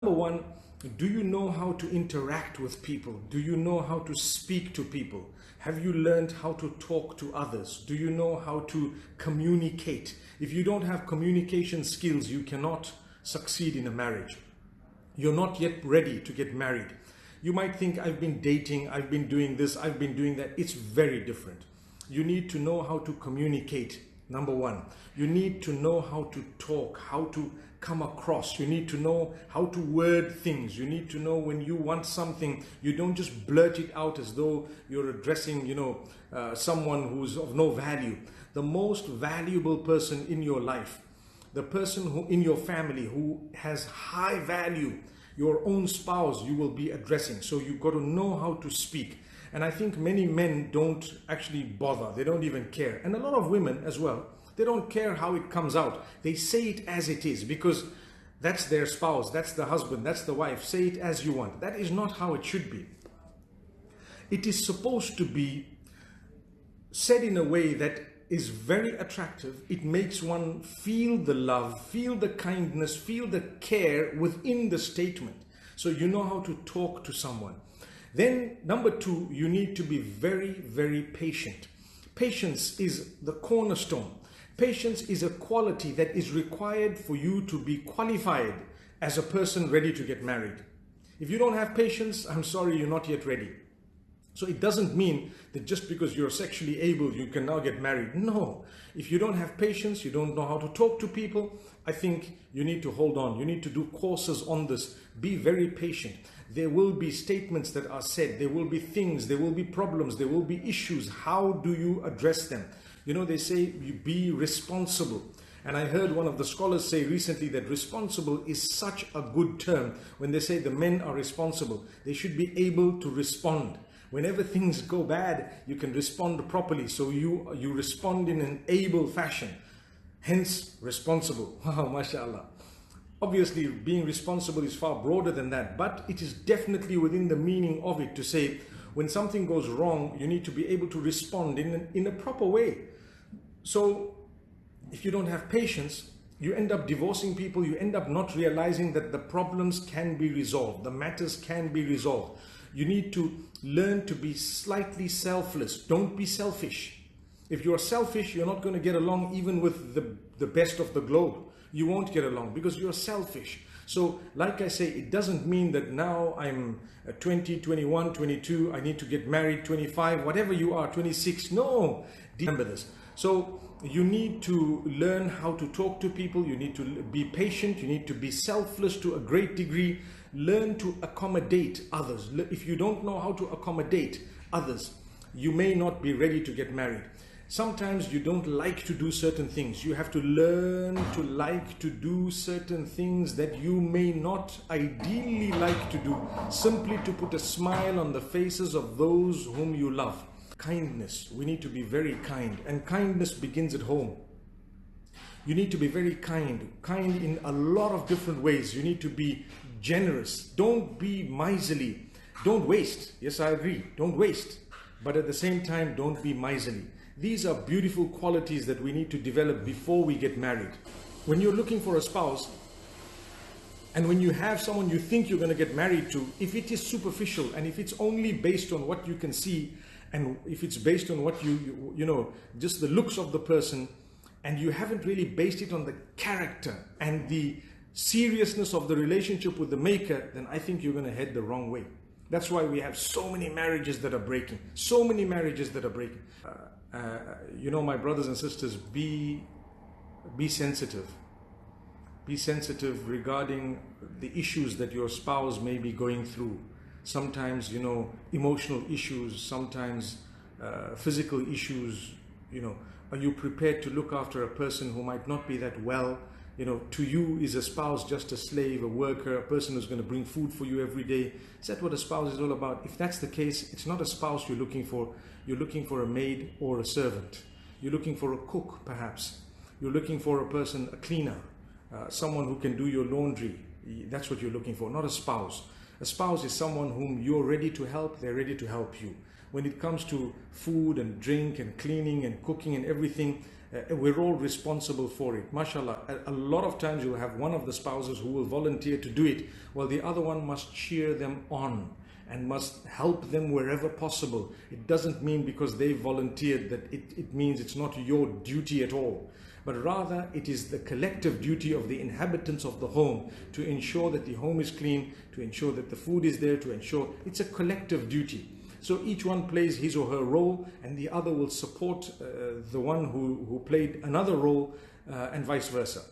Number one, do you know how to interact with people? Do you know how to speak to people? Have you learned how to talk to others? Do you know how to communicate? If you don't have communication skills, you cannot succeed in a marriage. You're not yet ready to get married. You might think, I've been dating, I've been doing this, I've been doing that. It's very different. You need to know how to communicate. Number one, you need to know how to talk, how to come across. You need to know how to word things. You need to know when you want something, you don't just blurt it out as though you're addressing, someone who's of no value. The most valuable person in your life, the person who in your family who has high value, your own spouse, you will be addressing. So you've got to know how to speak. And I think many men don't actually bother. They don't even care. And a lot of women as well, they don't care how it comes out. They say it as it is because that's their spouse, that's the husband, that's the wife. Say it as you want. That is not how it should be. It is supposed to be said in a way that is very attractive. It makes one feel the love, feel the kindness, feel the care within the statement. So you know how to talk to someone. Then number two, you need to be very, very patient. Patience is the cornerstone. Patience is a quality that is required for you to be qualified as a person ready to get married. If you don't have patience, I'm sorry, you're not yet ready. So it doesn't mean that just because you're sexually able, you can now get married. No. If you don't have patience, you don't know how to talk to people, I think you need to hold on. You need to do courses on this. Be very patient. There will be statements that are said. There will be things. There will be problems. There will be issues. How do you address them? They say you be responsible. And I heard one of the scholars say recently that responsible is such a good term. When they say the men are responsible, they should be able to respond. Whenever things go bad, you can respond properly. So you respond in an able fashion. Hence, responsible. Wow, mashallah. Obviously, being responsible is far broader than that, but it is definitely within the meaning of it to say when something goes wrong, you need to be able to respond in a proper way. So if you don't have patience, you end up divorcing people. You end up not realizing that the problems can be resolved. The matters can be resolved. You need to learn to be slightly selfless. Don't be selfish. If you're selfish, you're not going to get along even with the best of the globe. You won't get along because you're selfish. So like I say, it doesn't mean that now I'm 20, 21, 22, I need to get married, 25, whatever you are, 26. No, remember this. So you need to learn how to talk to people. You need to be patient. You need to be selfless to a great degree. Learn to accommodate others. If you don't know how to accommodate others, you may not be ready to get married. Sometimes you don't like to do certain things. You have to learn to like to do certain things that you may not ideally like to do, simply to put a smile on the faces of those whom you love. Kindness. We need to be very kind, and kindness begins at home. You need to be very kind in a lot of different ways. You need to be generous. Don't be miserly. Don't waste. Yes, I agree. Don't waste. But at the same time, don't be miserly. These are beautiful qualities that we need to develop before we get married. When you're looking for a spouse, and when you have someone you think you're going to get married to, if it is superficial and if it's only based on what you can see, and if it's based on what just the looks of the person, and you haven't really based it on the character and the seriousness of the relationship with the maker, then I think you're going to head the wrong way. That's why we have so many marriages that are breaking. So many marriages that are breaking. My brothers and sisters, be sensitive. Be sensitive regarding the issues that your spouse may be going through. Sometimes, emotional issues, sometimes physical issues. Are you prepared to look after a person who might not be that well? To you, is a spouse just a slave, a worker, a person who's going to bring food for you every day? Is that what a spouse is all about? If that's the case, it's not a spouse you're looking for. You're looking for a maid or a servant. You're looking for a cook, perhaps. You're looking for a person, a cleaner, someone who can do your laundry. That's what you're looking for, not a spouse. A spouse is someone whom you're ready to help, they're ready to help you. When it comes to food and drink and cleaning and cooking and everything, We're all responsible for it. MashaAllah, a lot of times you'll have one of the spouses who will volunteer to do it, while the other one must cheer them on and must help them wherever possible. It doesn't mean because they volunteered that it means it's not your duty at all. But rather it is the collective duty of the inhabitants of the home to ensure that the home is clean, to ensure that the food is there, to ensure it's a collective duty. So each one plays his or her role, and the other will support the one who played another role, and vice versa.